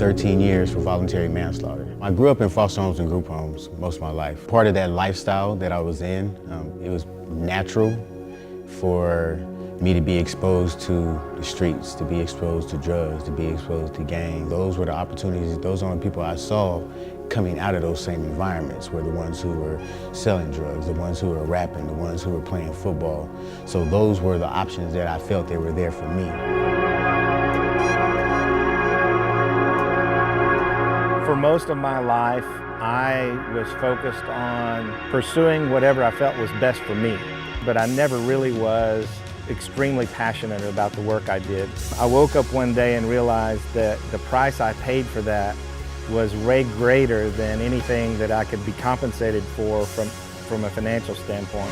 13 years for voluntary manslaughter. I grew up in foster homes and group homes most of my life. Part of that lifestyle that I was in, it was natural for me to be exposed to the streets, to be exposed to drugs, to be exposed to gangs. Those were the opportunities, those are the people I saw coming out of those same environments, were the ones who were selling drugs, the ones who were rapping, the ones who were playing football. So those were the options that I felt they were there for me. For most of my life, I was focused on pursuing whatever I felt was best for me, but I never really was extremely passionate about the work I did. I woke up one day and realized that the price I paid for that was way greater than anything that I could be compensated for from a financial standpoint.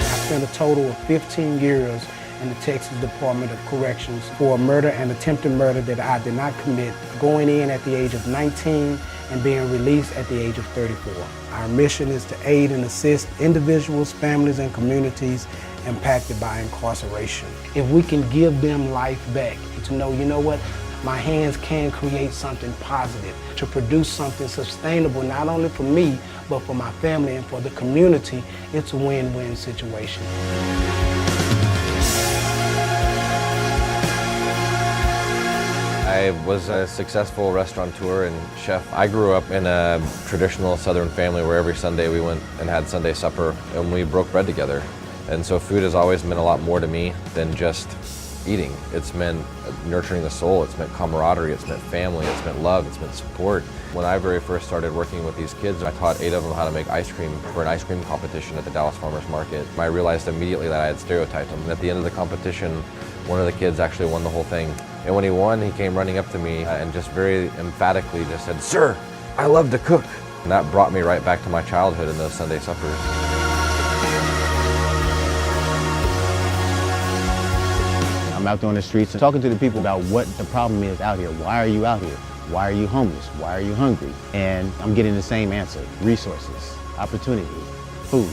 I spent a total of 15 years in the Texas Department of Corrections for a murder and attempted murder that I did not commit, going in at the age of 19 and being released at the age of 34. Our mission is to aid and assist individuals, families, and communities impacted by incarceration. If we can give them life back, to know, you know what, my hands can create something positive, to produce something sustainable, not only for me, but for my family and for the community, it's a win-win situation. I was a successful restaurateur and chef. I grew up in a traditional Southern family where every Sunday we went and had Sunday supper and we broke bread together. And so food has always meant a lot more to me than just eating. It's meant nurturing the soul, it's meant camaraderie, it's meant family, it's meant love, it's meant support. When I very first started working with these kids, I taught 8 of them how to make ice cream for an ice cream competition at the Dallas Farmers Market. I realized immediately that I had stereotyped them. And at the end of the competition, one of the kids actually won the whole thing. And when he won, he came running up to me and just very emphatically just said, "Sir, I love to cook." And that brought me right back to my childhood in those Sunday suppers. I'm out there on the streets and talking to the people about what the problem is out here. Why are you out here? Why are you homeless? Why are you hungry? And I'm getting the same answer: resources, opportunity, food.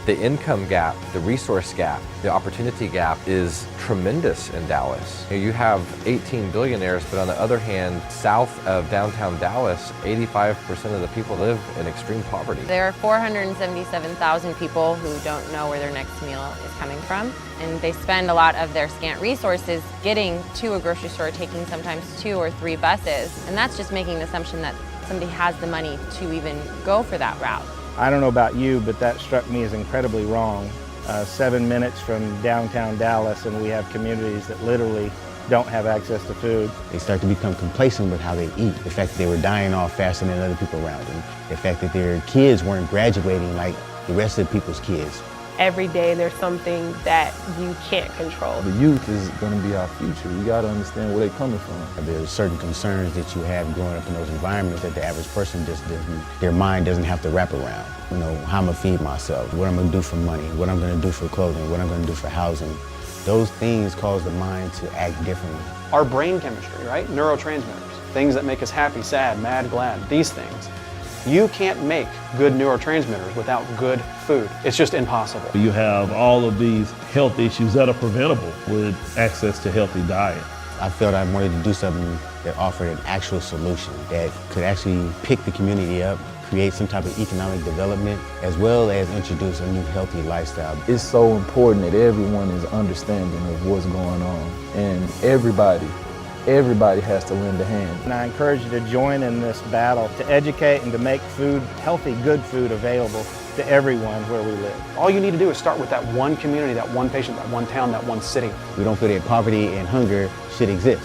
The income gap, the resource gap, the opportunity gap is tremendous in Dallas. You have 18 billionaires, but on the other hand, south of downtown Dallas, 85% of the people live in extreme poverty. There are 477,000 people who don't know where their next meal is coming from, and they spend a lot of their scant resources getting to a grocery store, taking sometimes 2 or 3 buses, and that's just making the assumption that somebody has the money to even go for that route. I don't know about you, but that struck me as incredibly wrong. 7 minutes from downtown Dallas, and we have communities that literally don't have access to food. They start to become complacent with how they eat. The fact that they were dying off faster than other people around them. The fact that their kids weren't graduating like the rest of people's kids. Every day there's something that you can't control. The youth is going to be our future. We got to understand where they're coming from. There's certain concerns that you have growing up in those environments that the average person just doesn't, their mind doesn't have to wrap around. You know, how I'm going to feed myself, what I'm going to do for money, what I'm going to do for clothing, what I'm going to do for housing. Those things cause the mind to act differently. Our brain chemistry, right? Neurotransmitters, things that make us happy, sad, mad, glad, these things. You can't make good neurotransmitters without good food. It's just impossible. You have all of these health issues that are preventable with access to healthy diet. I felt I wanted to do something that offered an actual solution that could actually pick the community up, create some type of economic development, as well as introduce a new healthy lifestyle. It's so important that everyone is understanding of what's going on, and everybody has to lend a hand. And I encourage you to join in this battle to educate and to make food, healthy, good food available to everyone where we live. All you need to do is start with that one community, that one patient, that one town, that one city. We don't feel that poverty and hunger should exist.